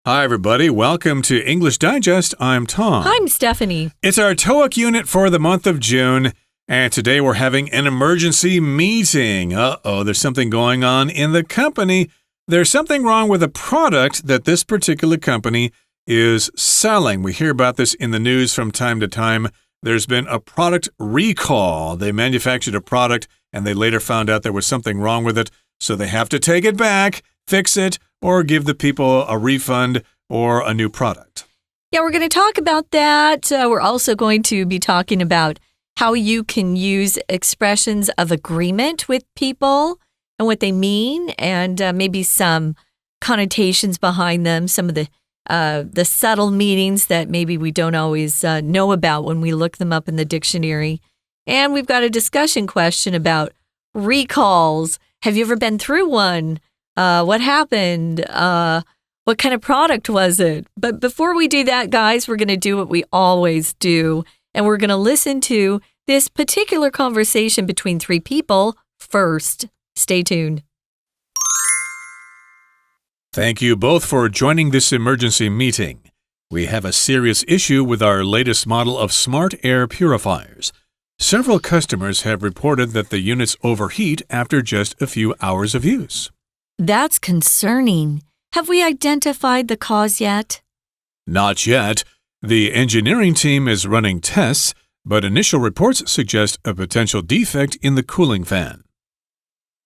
Hi, everybody. Welcome to English Digest. I'm Tom. I'm Stephanie. It's our TOEIC unit for the month of June, and today we're having an emergency meeting. Uh-oh, there's something going on in the company. There's something wrong with a product that this particular company is selling. We hear about this in the news from time to time. There's been a product recall. They manufactured a product, and they later found out there was something wrong with it, so they have to take it back, fix it, or give the people a refund or a new product. Yeah, we're going to talk about that. We're also going to be talking about how you can use expressions of agreement with people and what they mean, and maybe some connotations behind them, some of the subtle meanings that maybe we don't always know about when we look them up in the dictionary. And we've got a discussion question about recalls. Have you ever been through one? What happened? What kind of product was it? But before we do that, guys, we're going to do what we always do. And we're going to listen to this particular conversation between three people first. Stay tuned. Thank you both for joining this emergency meeting. We have a serious issue with our latest model of smart air purifiers. Several customers have reported that the units overheat after just a few hours of use. That's concerning. Have we identified the cause yet? Not yet. The engineering team is running tests, but initial reports suggest a potential defect in the cooling fan.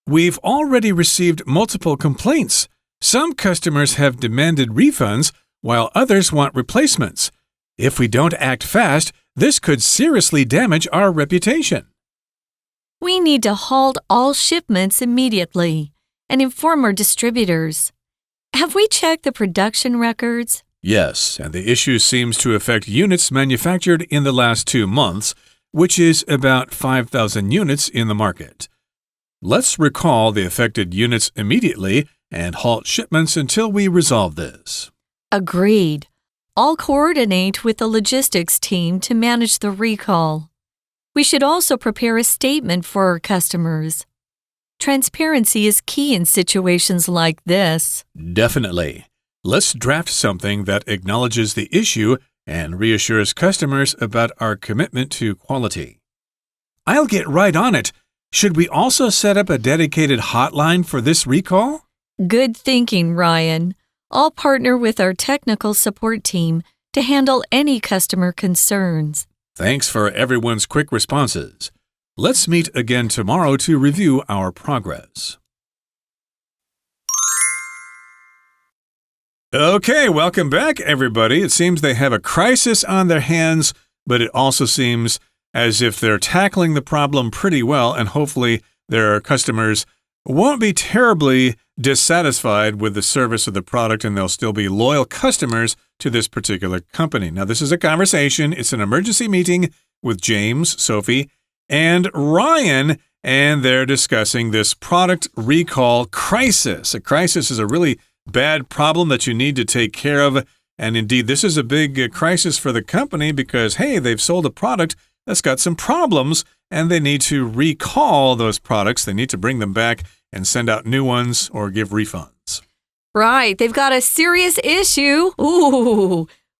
We've already received multiple complaints. Some customers have demanded refunds, while others want replacements. If we don't act fast, this could seriously damage our reputation. We need to halt all shipments immediately and inform our distributors. Have we checked the production records? Yes, and the issue seems to affect units manufactured in the last 2 months, which is about 5,000 units in the market. Let's recall the affected units immediately and halt shipments until we resolve this. Agreed. I'll coordinate with the logistics team to manage the recall. We should also prepare a statement for our customers. Transparency is key in situations like this. Definitely. Let's draft something that acknowledges the issue and reassures customers about our commitment to quality. I'll get right on it. Should we also set up a dedicated hotline for this recall? Good thinking, Ryan. I'll partner with our technical support team to handle any customer concerns. Thanks for everyone's quick responses. Let's meet again tomorrow to review our progress. Okay, welcome back, everybody. It seems they have a crisis on their hands, but it also seems as if they're tackling the problem pretty well, and hopefully their customers won't be terribly dissatisfied with the service of the product, and they'll still be loyal customers to this particular company. Now, this is a conversation. It's an emergency meeting with James, Sophie, and Ryan, and they're discussing this product recall crisis. A crisis is a really bad problem that you need to take care of, and indeed, this is a big crisis for the company because, hey, they've sold a product that's got some problems, and they need to recall those products. They need to bring them back and send out new ones or give refunds. Right, they've got a serious issue.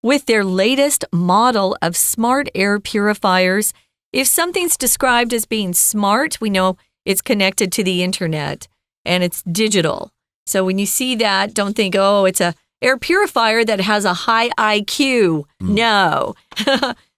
With their latest model of smart air purifiers. If something's described as being smart, we know it's connected to the internet and it's digital. So when you see that, don't think, oh, it's an air purifier that has a high IQ. No.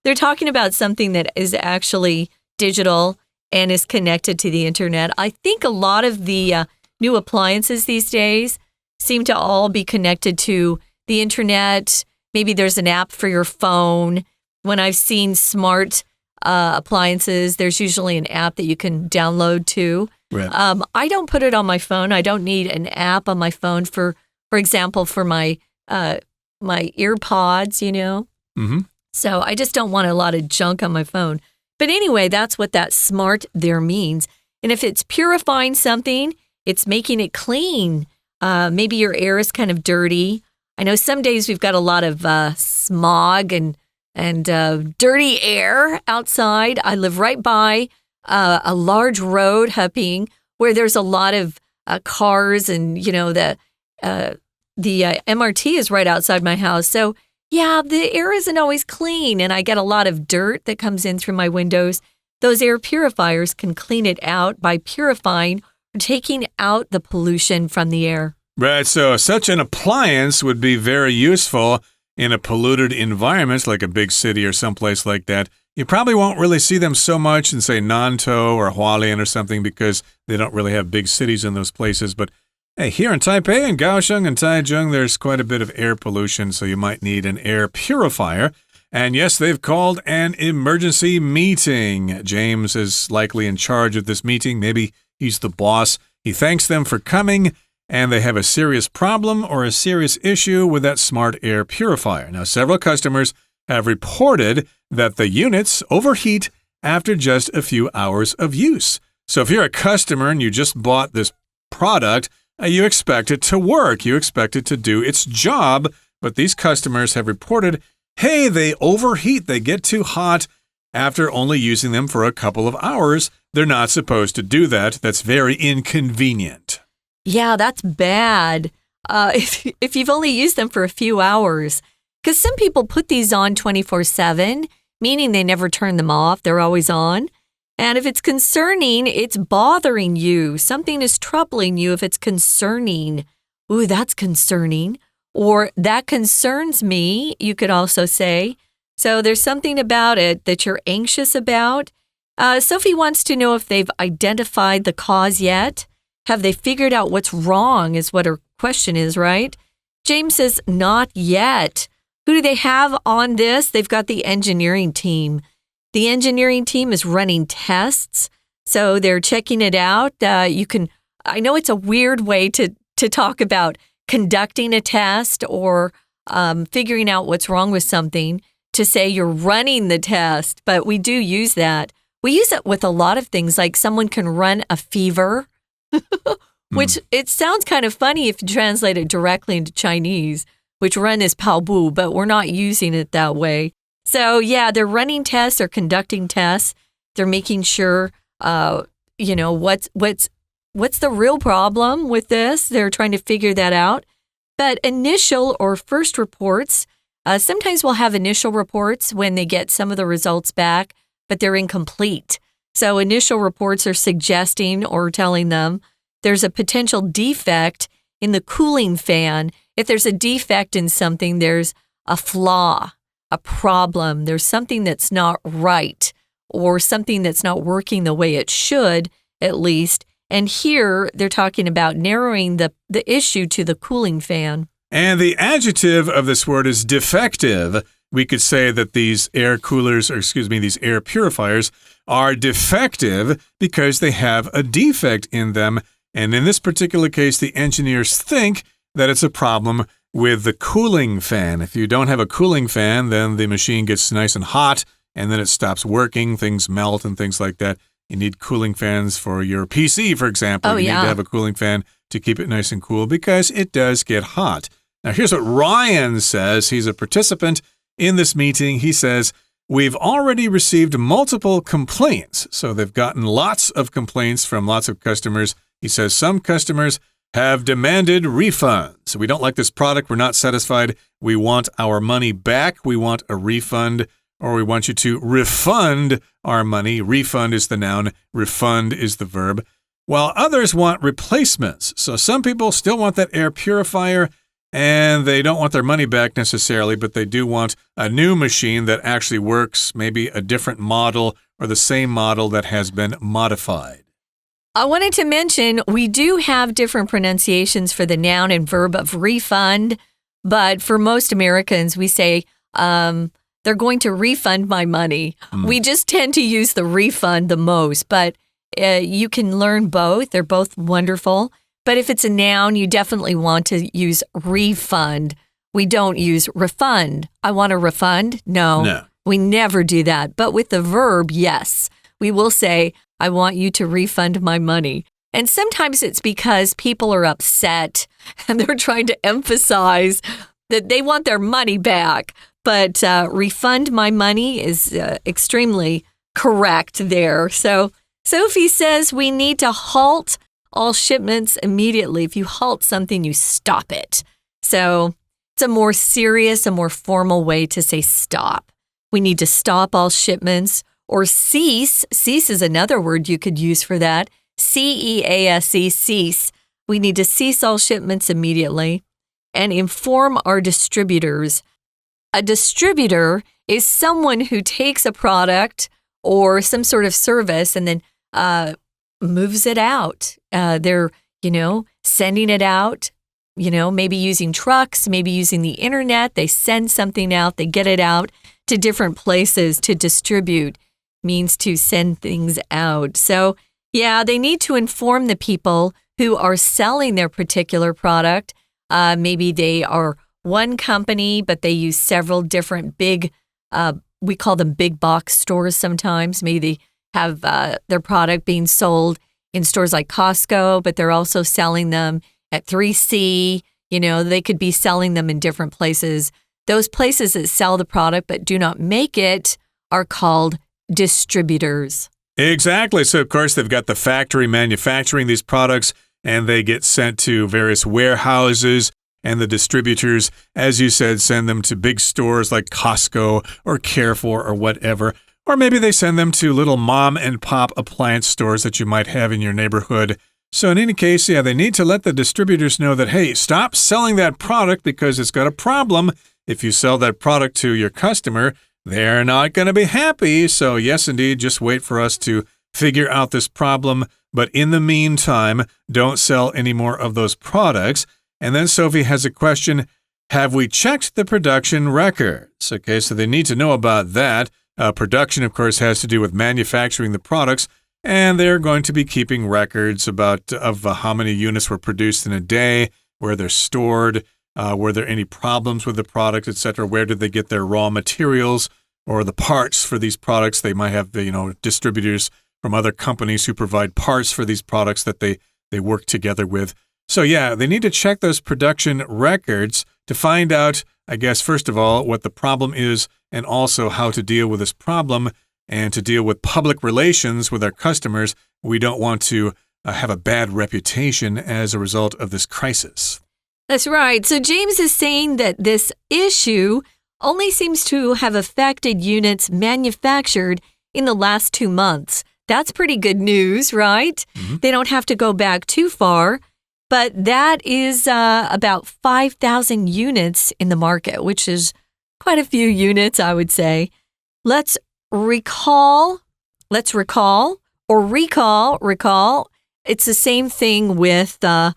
They're talking about something that is actually digital and is connected to the internet. I think a lot of the new appliances these days seem to all be connected to the internet. Maybe there's an app for your phone. When I've seen smart appliances, there's usually an app that you can download too. Right. I don't put it on my phone. I don't need an app on my phone for example, for my ear pods, you know. Mm-hmm. So I just don't want a lot of junk on my phone. But anyway, that's what that smart there means. And if it's purifying something, it's making it clean. Maybe your air is kind of dirty. I know some days we've got a lot of smog and dirty air outside. I live right by a large road, Hupping, where there's a lot of cars and, you know, the the MRT is right outside my house. So, yeah, the air isn't always clean, and I get a lot of dirt that comes in through my windows. Those air purifiers can clean it out by purifying or taking out the pollution from the air. Right, so such an appliance would be very useful in a polluted environment like a big city or someplace like that. You probably won't really see them so much in, say, Nantou or Hualien or something because they don't really have big cities in those places. But hey, here in Taipei and Kaohsiung and Taichung, there's quite a bit of air pollution, so you might need an air purifier. And yes, they've called an emergency meeting. James is likely in charge of this meeting. Maybe he's the boss. He thanks them for coming, and they have a serious problem or a serious issue with that smart air purifier. Now, several customers have reported that the units overheat after just a few hours of use. So if you're a customer and you just bought this product, you expect it to work. You expect it to do its job. But these customers have reported, hey, they overheat. They get too hot after only using them for a couple of hours. They're not supposed to do that. That's very inconvenient. Yeah, that's bad. If you've only used them for a few hours. Because some people put these on 24/7, meaning they never turn them off. They're always on. And if it's concerning, it's bothering you. Something is troubling you if it's concerning. Ooh, that's concerning. Or that concerns me, you could also say. So there's something about it that you're anxious about. Sophie wants to know if they've identified the cause yet. Have they figured out what's wrong is what her question is, right? James says, not yet. Who do they have on this? They've got the engineering team. The engineering team is running tests, so they're checking it out. I know it's a weird way to talk about conducting a test or figuring out what's wrong with something, to say you're running the test, but we do use that. We use it with a lot of things, like someone can run a fever, which it sounds kind of funny if you translate it directly into Chinese, which run is 跑步, but we're not using it that way. So, yeah, they're running tests or conducting tests. They're making sure, what's the real problem with this. They're trying to figure that out. But initial or first reports, sometimes we'll have initial reports when they get some of the results back, but they're incomplete. So initial reports are suggesting or telling them there's a potential defect in the cooling fan. If there's a defect in something, there's a flaw, a problem. There's something that's not right or something that's not working the way it should, at least. And here they're talking about narrowing the issue to the cooling fan. And the adjective of this word is defective. We could say that these air purifiers are defective because they have a defect in them. And in this particular case, the engineers think that it's a problem with the cooling fan. If you don't have a cooling fan, then the machine gets nice and hot, and then it stops working, things melt and things like that. You need cooling fans for your PC, for example. You need to have a cooling fan to keep it nice and cool because it does get hot. Now, here's what Ryan says. He's a participant in this meeting. He says, we've already received multiple complaints. So they've gotten lots of complaints from lots of customers. He says some customers have demanded refunds. We don't like this product. We're not satisfied. We want our money back. We want a refund, or we want you to refund our money. Refund is the noun. Refund is the verb. While others want replacements. So some people still want that air purifier, and they don't want their money back necessarily, but they do want a new machine that actually works, maybe a different model or the same model that has been modified. I wanted to mention we do have different pronunciations for the noun and verb of refund, but for most Americans, we say they're going to refund my money. We just tend to use the refund the most, but you can learn both. They're both wonderful. But if it's a noun, you definitely want to use refund. We don't use refund. I want a refund. No, we never do that. But with the verb, yes, we will say, I want you to refund my money. And sometimes it's because people are upset and they're trying to emphasize that they want their money back. But refund my money is extremely correct there. So Sophie says we need to halt all shipments immediately. If you halt something, you stop it. So it's a more serious, a more formal way to say stop. We need to stop all shipments or cease. Cease is another word you could use for that. C-E-A-S-E, cease. We need to cease all shipments immediately and inform our distributors. A distributor is someone who takes a product or some sort of service and then moves it out. They're, sending it out, maybe using trucks, maybe using the internet. They send something out, they get it out to different places to distribute. Means to send things out. So, yeah, they need to inform the people who are selling their particular product. Maybe they are one company, but they use several different big, we call them big box stores sometimes. Maybe they have their product being sold in stores like Costco, but they're also selling them at 3C. They could be selling them in different places. Those places that sell the product but do not make it are called distributors. Exactly. So, of course, they've got the factory manufacturing these products, and they get sent to various warehouses, and the distributors, as you said, send them to big stores like Costco or Carrefour or whatever. Or maybe they send them to little mom and pop appliance stores that you might have in your neighborhood. So in any case, they need to let the distributors know that, hey, stop selling that product because it's got a problem. If you sell that product to your customer, they're not going to be happy. So yes, indeed, just wait for us to figure out this problem. But in the meantime, don't sell any more of those products. And then Sophie has a question. Have we checked the production records? Okay, so they need to know about that. Production, of course, has to do with manufacturing the products. And they're going to be keeping records of how many units were produced in a day, where they're stored, were there any problems with the product, etc. Where did they get their raw materials or the parts for these products? They might have distributors from other companies who provide parts for these products that they work together with. So yeah, they need to check those production records to find out, I guess, first of all, what the problem is and also how to deal with this problem and to deal with public relations with our customers. We don't want to have a bad reputation as a result of this crisis. That's right. So James is saying that this issue only seems to have affected units manufactured in the last 2 months. That's pretty good news, right? Mm-hmm. They don't have to go back too far. But that is about 5,000 units in the market, which is quite a few units, I would say. Let's recall. It's the same thing with that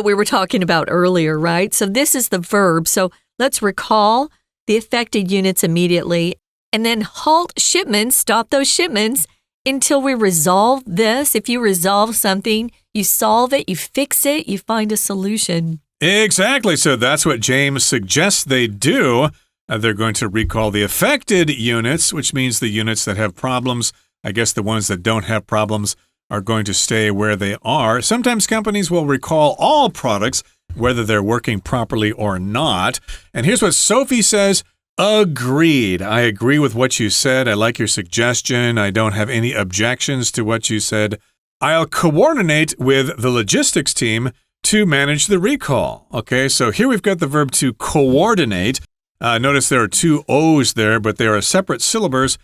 we were talking about earlier, right? So this is the verb. So let's recall the affected units immediately and then halt shipments, stop those shipments until we resolve this. If you resolve something, you solve it, you fix it, you find a solution. Exactly. So that's what James suggests they do. They're going to recall the affected units, which means the units that have problems. I guess the ones that don't have problems are going to stay where they are. Sometimes companies will recall all products, whether they're working properly or not. And here's what Sophie says. Agreed. I agree with what you said. I like your suggestion. I don't have any objections to what you said. I'll coordinate with the logistics team to manage the recall. Okay, so here we've got the verb to coordinate. Notice there are 2 O's there, but they are separate syllables,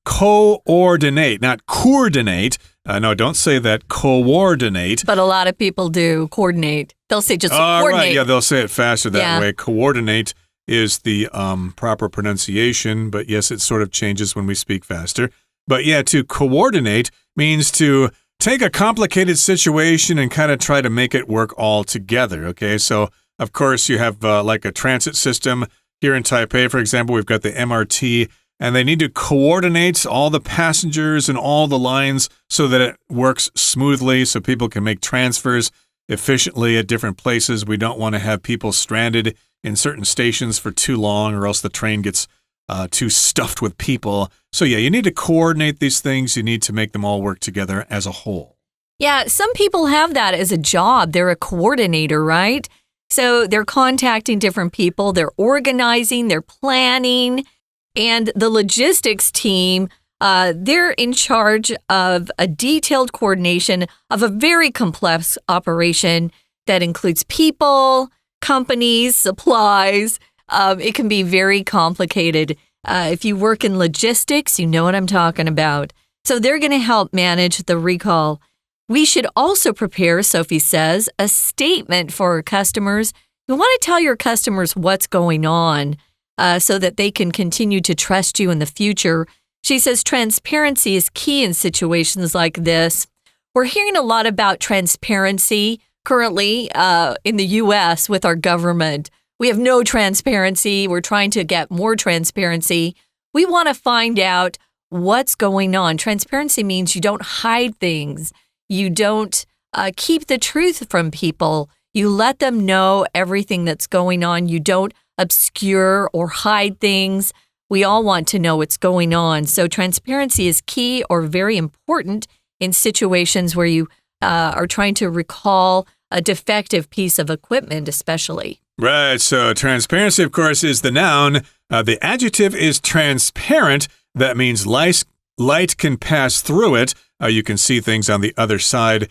coordinate, not coordinate. No, don't say that, coordinate. But a lot of people do coordinate. They'll say just coordinate. Right, yeah, they'll say it faster that way. Coordinate is the proper pronunciation, but yes, it sort of changes when we speak faster. But yeah, to coordinate means to take a complicated situation and kind of try to make it work all together, okay? So, of course, you have like a transit system. Here in Taipei, for example, we've got the MRT, and they need to coordinate all the passengers and all the lines so that it works smoothly so people can make transfers efficiently at different places. We don't want to have people stranded in certain stations for too long or else the train gets too stuffed with people. So yeah, you need to coordinate these things. You need to make them all work together as a whole. Yeah, some people have that as a job. They're a coordinator, right? So they're contacting different people. They're organizing, they're planning. And the logistics team, they're in charge of a detailed coordination of a very complex operation that includes people, companies, supplies. It can be very complicated. If you work in logistics, you know what I'm talking about. So they're going to help manage the recall. We should also prepare, Sophie says, a statement for our customers. You want to tell your customers what's going on so that they can continue to trust you in the future. She says transparency is key in situations like this. We're hearing a lot about transparency currently in the U.S. with our government. We have no transparency. We're trying to get more transparency. We want to find out what's going on. Transparency means you don't hide things. You don't keep the truth from people. You let them know everything that's going on. You don't obscure or hide things. We all want to know what's going on. So transparency is key or very important in situations where you are trying to recall a defective piece of equipment, especially. Right. So transparency, of course, is the noun. The adjective is transparent. That means light can pass through it. You can see things on the other side.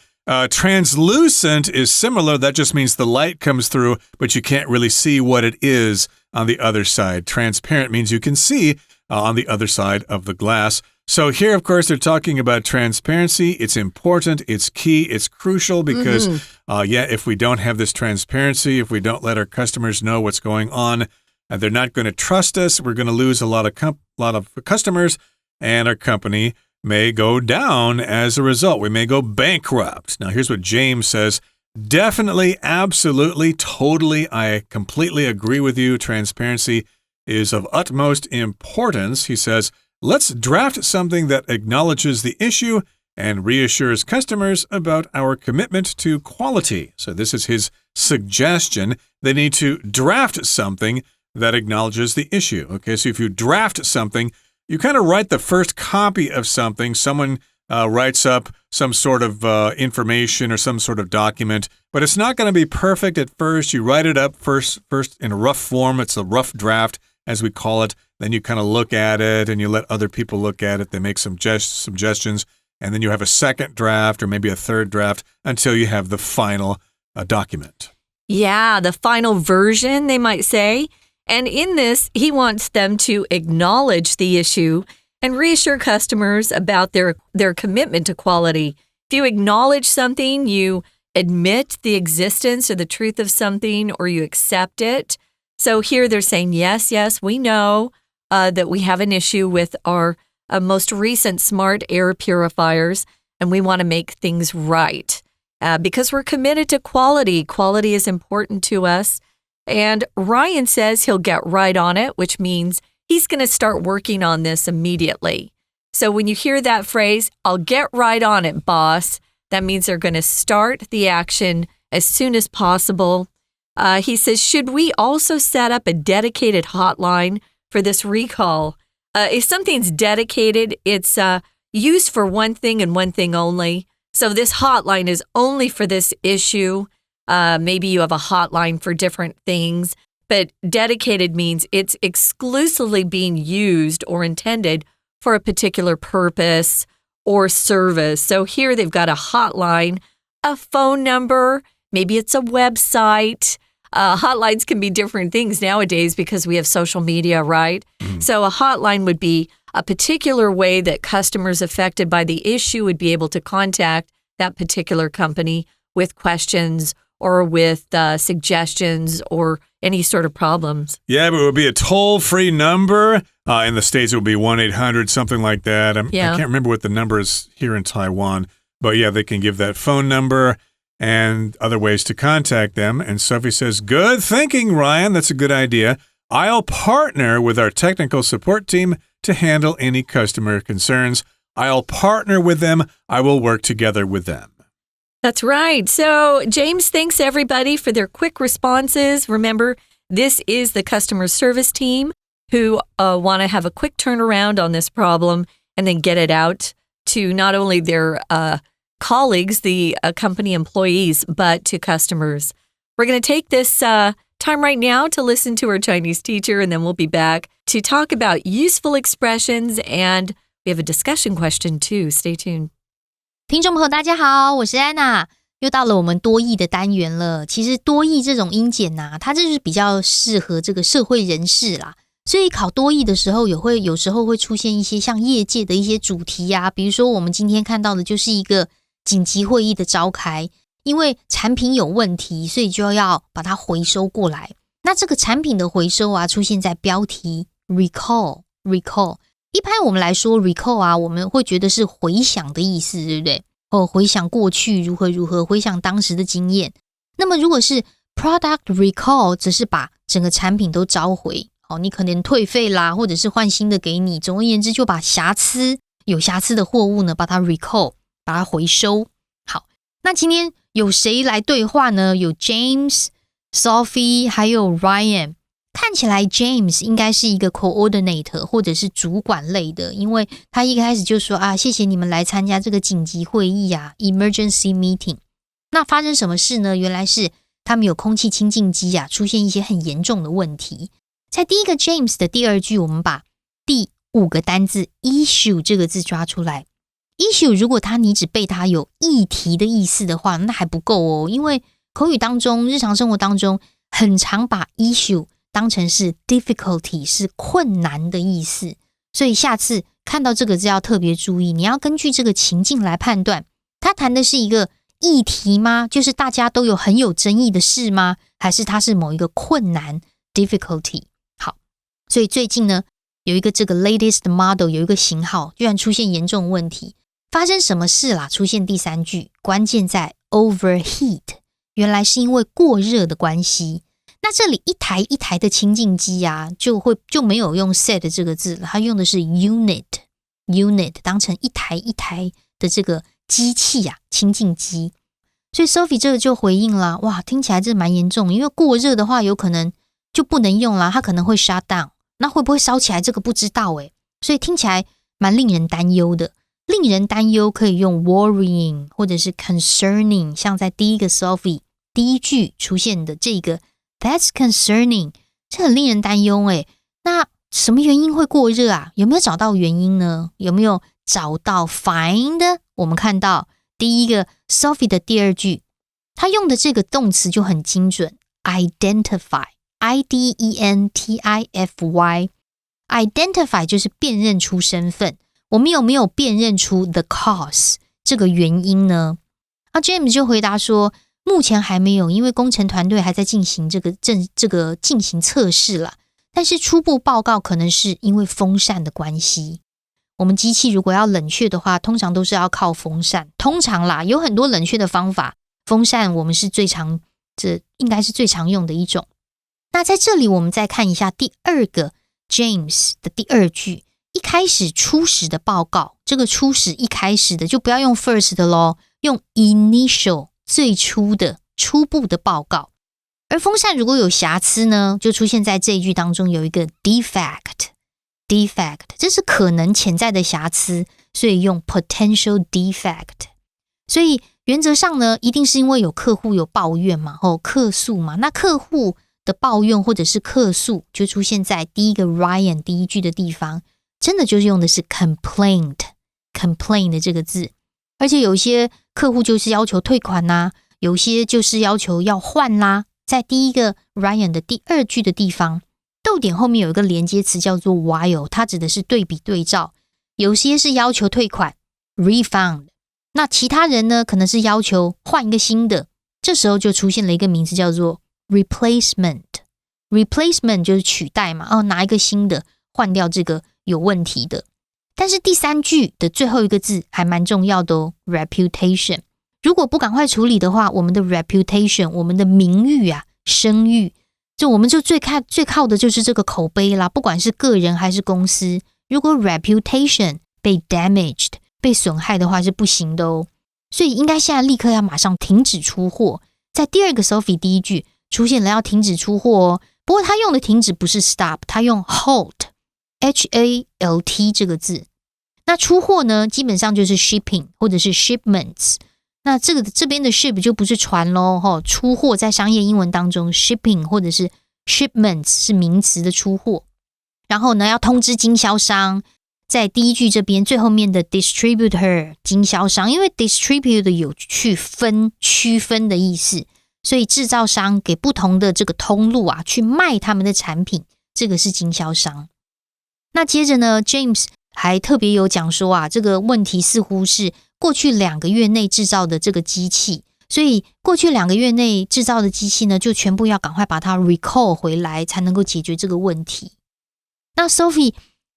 Translucent is similar. That just means the light comes through, but you can't really see what it is on the other side. Transparent means you can see on the other side of the glass. So here, of course, they're talking about transparency. It's important. It's key. It's crucial because, if we don't have this transparency, if we don't let our customers know what's going on, they're not going to trust us. We're going to lose a lot of customers, and our company may go down as a result. We may go bankrupt. Now, here's what James says. Definitely, absolutely, totally. I completely agree with you. Transparency is of utmost importance. He says, let's draft something that acknowledges the issue and reassures customers about our commitment to quality. So this is his suggestion. They need to draft something that acknowledges the issue. Okay, so if you draft something, you kind of write the first copy of something. Someone writes up some sort of information or some sort of document, but it's not going to be perfect at first. You write it up first in a rough form. It's a rough draft, as we call it. Then you kind of look at it and you let other people look at it. They make some suggestions, and then you have a second draft or maybe a third draft until you have the final document. Yeah, the final version, they might say. And in this, he wants them to acknowledge the issue and reassure customers about their commitment to quality. If you acknowledge something, you admit the existence or the truth of something, or you accept it. So here they're saying, yes, we know that we have an issue with our most recent smart air purifiers, and we want to make things right because we're committed to quality. Quality is important to us. And Ryan says he'll get right on it, which means he's going to start working on this immediately. So when you hear that phrase, I'll get right on it, boss, that means they're going to start the action as soon as possible. He says, should we also set up a dedicated hotline for this recall? If something's dedicated, it's used for one thing and one thing only. So this hotline is only for this issue. Maybe you have a hotline for different things, but dedicated means it's exclusively being used or intended for a particular purpose or service. So here they've got a hotline, a phone number, maybe it's a website. Hotlines can be different things nowadays because we have social media, right? So a hotline would be a particular way that customers affected by the issue would be able to contact that particular company with questions or with suggestions or any sort of problems. Yeah, but it would be a toll-free number. In the States, it would be 1-800, something like that. I can't remember what the number is here in Taiwan. But yeah, they can give that phone number and other ways to contact them. And Sophie says, good thinking, Ryan. That's a good idea. I'll partner with our technical support team to handle any customer concerns. I'll partner with them. I will work together with them. That's right. So James thanks everybody for their quick responses. Remember, this is the customer service team who want to have a quick turnaround on this problem and then get it out to not only their colleagues, the company employees, but to customers. We're going to take this time right now to listen to our Chinese teacher, and then we'll be back to talk about useful expressions, and we have a discussion question too. Stay tuned. 听众朋友大家好，我是安娜。又到了我们多益的单元了。其实多益这种英检啊，它就是比较适合这个社会人士啦，所以考多益的时候有时候会出现一些像业界的一些主题啊，比如说我们今天看到的就是一个紧急会议的召开，因为产品有问题，所以就要把它回收过来。那这个产品的回收啊，出现在标题 recall。一般我们来说 recall 啊，我们会觉得是回想的意思，对不对？回想过去如何，回想当时的经验。那么如果是 product recall， 则是把整个产品都召回。你可能退费啦，或者是换新的给你。总而言之，就把有瑕疵的货物呢，把它 recall， 把它回收。好，那今天有谁来对话呢？有 James、Sophie 还有 Ryan。看起来 James 应该是一个 coordinator 或者是主管类的，因为他一开始就说啊，谢谢你们来参加这个紧急会议啊 emergency meeting。 那发生什么事呢？原来是他们有空气清净机啊出现一些很严重的问题。在第一个 James 的第二句，我们把第5个单字 issue 这个字抓出来。 issue 如果你只背它有议题的意思的话，那还不够哦，因为口语当中日常生活当中很常把 issue当成是 difficulty， 是困难的意思，所以下次看到这个字要特别注意，你要根据这个情境来判断，它谈的是一个议题吗？就是大家都有很有争议的事吗？还是它是某一个困难 difficulty？ 好，所以最近呢，有一个这个 latest model 有一个型号居然出现严重问题，发生什么事啦？出现第3句，关键在 overheat， 原来是因为过热的关系。那这里一台一台的清净机啊，就没有用 set 这个字了，它用的是 unit 当成一台一台的这个机器啊，清净机。所以 Sophie 这个就回应啦，哇，听起来这蛮严重，因为过热的话有可能就不能用啦，它可能会 shut down， 那会不会烧起来这个不知道欸，所以听起来蛮令人担忧的。令人担忧可以用 worrying 或者是 concerning， 像在第一个 Sophie 第一句出现的这个That's concerning， 这很令人担忧诶。那什么原因会过热啊？有没有找到原因呢？有没有找到 find？ 我们看到第一个 Sophie 的第2句，他用的这个动词就很精准 ，identify， I-D-E-N-T-I-F-Y， identify 就是辨认出身份。我们有没有辨认出 the cause 这个原因呢？James 就回答说，目前还没有，因为工程团队还在进行这个进行测试啦。但是初步报告可能是因为风扇的关系。我们机器如果要冷却的话，通常都是要靠风扇。通常啦，有很多冷却的方法，风扇我们是这应该是最常用的一种。那在这里我们再看一下第2个 James 的第2句，一开始初始的报告，这个初始一开始的就不要用 first 的咯，用 initial。最初的初步的报告。而风扇如果有瑕疵呢，就出现在这一句当中有一个 defect， 这是可能潜在的瑕疵，所以用 potential defect。 所以原则上呢，一定是因为有客户有抱怨嘛，客诉嘛，那客户的抱怨或者是客诉就出现在第一个 Ryan 第1句的地方，真的就是用的是 complaint 的这个字。而且有些客户就是要求退款啦，有些就是要求要换啦。在第一个 Ryan 的第2句的地方，逗点后面有一个连接词叫做 while， 它指的是对比对照。有些是要求退款 refund， 那其他人呢可能是要求换一个新的，这时候就出现了一个名词叫做 replacement 就是取代嘛，拿一个新的换掉这个有问题的。但是第3句的最后一个字还蛮重要的哦 reputation。 如果不赶快处理的话，我们的 reputation， 我们的名誉啊，声誉，我们就最靠的就是这个口碑啦，不管是个人还是公司，如果 reputation 被 damaged 被损害的话是不行的哦。所以应该现在立刻要马上停止出货。在第2个 Sophie 第1句出现了要停止出货哦，不过他用的停止不是 stop， 他用 halt H-A-L-T 这个字。那出货呢，基本上就是 shipping 或者是 shipments。那这边的 ship 就不是船咯，出货在商业英文当中 shipping 或者是 shipments 是名词的出货。然后呢，要通知经销商，在第一句这边最后面的 distributor 经销商，因为 distribute 有去分区分的意思，所以制造商给不同的这个通路啊去卖他们的产品，这个是经销商。那接着呢 James 还特别有讲说啊，这个问题似乎是过去2个月内制造的这个机器，所以过去2个月内制造的机器呢，就全部要赶快把它 recall 回来，才能够解决这个问题。那 Sophie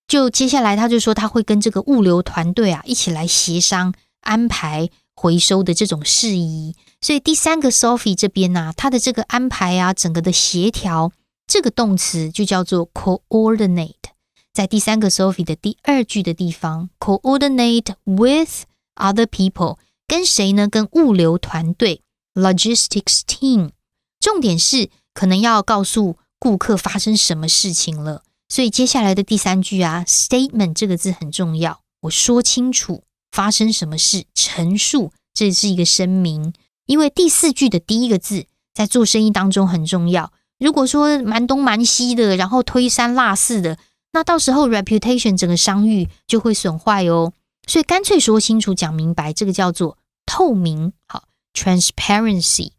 就接下来他就说他会跟这个物流团队啊一起来协商安排回收的这种事宜，所以第3个 Sophie 这边啊，他的这个安排啊，整个的协调，这个动词就叫做 coordinate， 在第3个 Sophie 的第2句的地方 coordinate with other people， 跟谁呢？跟物流团队 logistics team， 重点是可能要告诉顾客发生什么事情了，所以接下来的第3句啊 statement 这个字很重要，我说清楚发生什么事，陈述，这是一个声明。因为第4句的第1个字在做生意当中很重要，如果说蛮东蛮西的，然后推三落四的，那到时候 reputation 整个商誉就会损坏哦。所以干脆说清楚讲明白，这个叫做透明，好 transparency。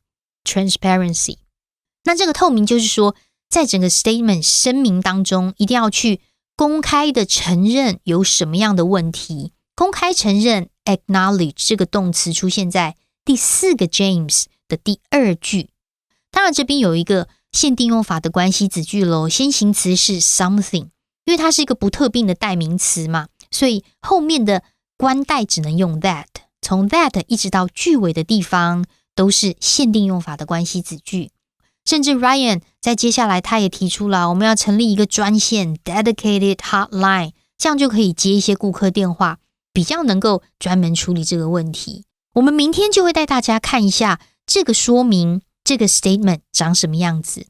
那这个透明就是说在整个 statement 声明当中一定要去公开的承认有什么样的问题，公开承认 acknowledge 这个动词出现在第4个 James 的第2句。当然这边有一个限定用法的关系子句咯，先行词是 something， 因为它是一个不特定的代名词嘛，所以后面的关代只能用 that， 从 that 一直到句尾的地方都是限定用法的关系子句。甚至 Ryan 在接下来他也提出了，我们要成立一个专线 dedicated hotline， 这样就可以接一些顾客电话，比较能够专门处理这个问题。我们明天就会带大家看一下这个说明，这个 statement 长什么样子。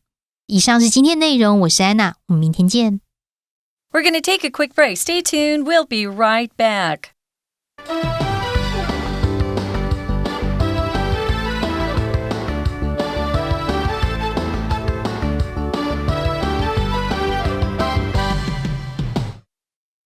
以上是今天内容，我是安娜，我们明天见。We're going to take a quick break. Stay tuned. We'll be right back.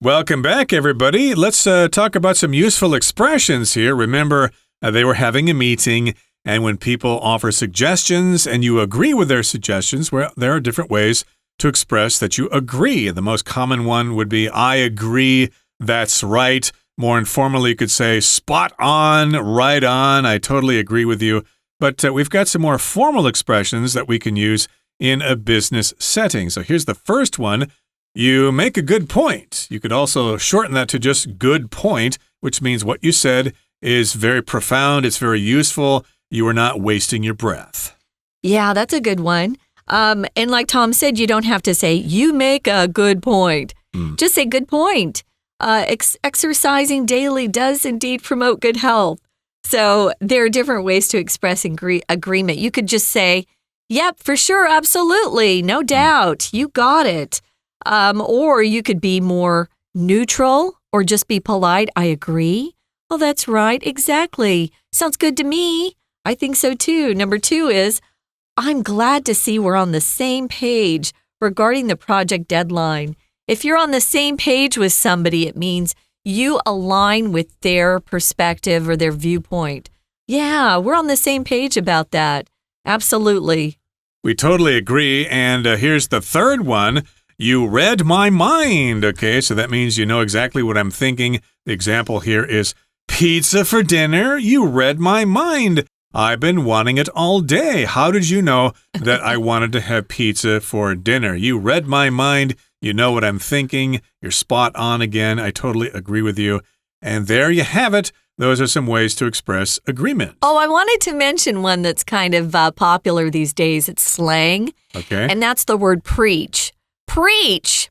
Welcome back, everybody. Let's talk about some useful expressions here. Remember, they were having a meeting, and when people offer suggestions and you agree with their suggestions, well, there are different ways to express that you agree. The most common one would be, I agree, that's right. More informally, you could say, spot on, right on, I totally agree with you. But we've got some more formal expressions that we can use in a business setting. So here's the first one.You make a good point. You could also shorten that to just good point, which means what you said is very profound, it's very useful, you are not wasting your breath. Yeah, that's a good one. And like Tom said, you don't have to say, you make a good point. Just say good point. Exercising daily does indeed promote good health. So there are different ways to express agreement. You could just say, yep, for sure, absolutely, no doubt, you got it.Or you could be more neutral or just be polite. I agree. Oh, that's right. Exactly. Sounds good to me. I think so too. Number 2 is, I'm glad to see we're on the same page regarding the project deadline. If you're on the same page with somebody, it means you align with their perspective or their viewpoint. Yeah, we're on the same page about that. Absolutely. We totally agree. And here's the third one.You read my mind. Okay, so that means you know exactly what I'm thinking. The example here is, pizza for dinner? You read my mind. I've been wanting it all day. How did you know that I wanted to have pizza for dinner? You read my mind. You know what I'm thinking. You're spot on again. I totally agree with you. And there you have it. Those are some ways to express agreement. Oh, I wanted to mention one that's kind of popular these days. It's slang. Okay. And that's the word preach.Preach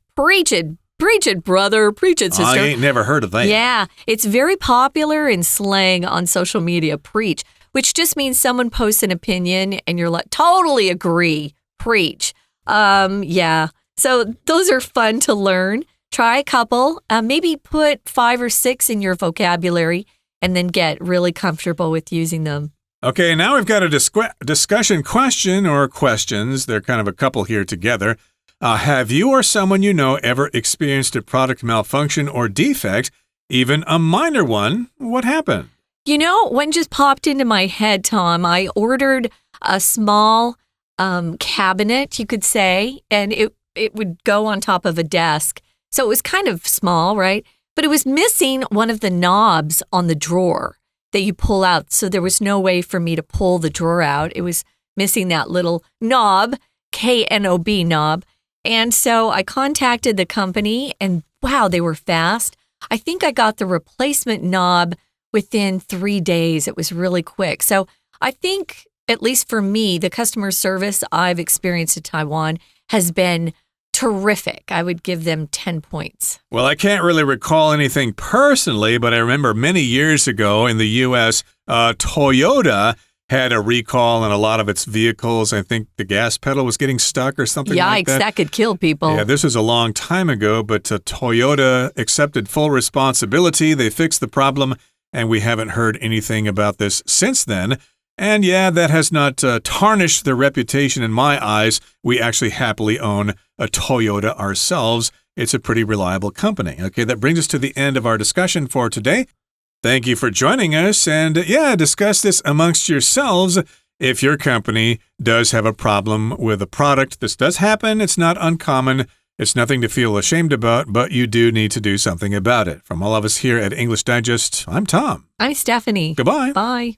it, brother. Preach it, sister. I ain't never heard of that. Yeah, it's very popular in slang on social media, preach, which just means someone posts an opinion and you're like, totally agree, preach. Yeah, so those are fun to learn. Try a couple, maybe put 5 or 6 in your vocabulary and then get really comfortable with using them. Okay, now we've got a discussion question or questions. They're kind of a couple here together. Have you or someone you know ever experienced a product malfunction or defect, even a minor one? What happened? You know, one just popped into my head, Tom. I ordered a small cabinet, you could say, and it would go on top of a desk. So it was kind of small, right? But it was missing one of the knobs on the drawer that you pull out. So there was no way for me to pull the drawer out. It was missing that little knob, K-N-O-B knob. And so I contacted the company and wow, they were fast. I think I got the replacement knob within 3 days. It was really quick. So I think, at least for me, the customer service I've experienced in Taiwan has been terrific. I would give them 10 points. Well, I can't really recall anything personally, but I remember many years ago in the U.S., Toyota had a recall on a lot of its vehicles. I think the gas pedal was getting stuck or something like that. Yikes, that could kill people. Yeah, this was a long time ago, but Toyota accepted full responsibility. They fixed the problem, and we haven't heard anything about this since then. And yeah, that has not tarnished their reputation in my eyes. We actually happily own a Toyota ourselves. It's a pretty reliable company. Okay, that brings us to the end of our discussion for today. Thank you for joining us, and discuss this amongst yourselves. If your company does have a problem with a product, this does happen. It's not uncommon. It's nothing to feel ashamed about, but you do need to do something about it. From all of us here at English Digest, I'm Tom. I'm Stephanie. Goodbye. Bye.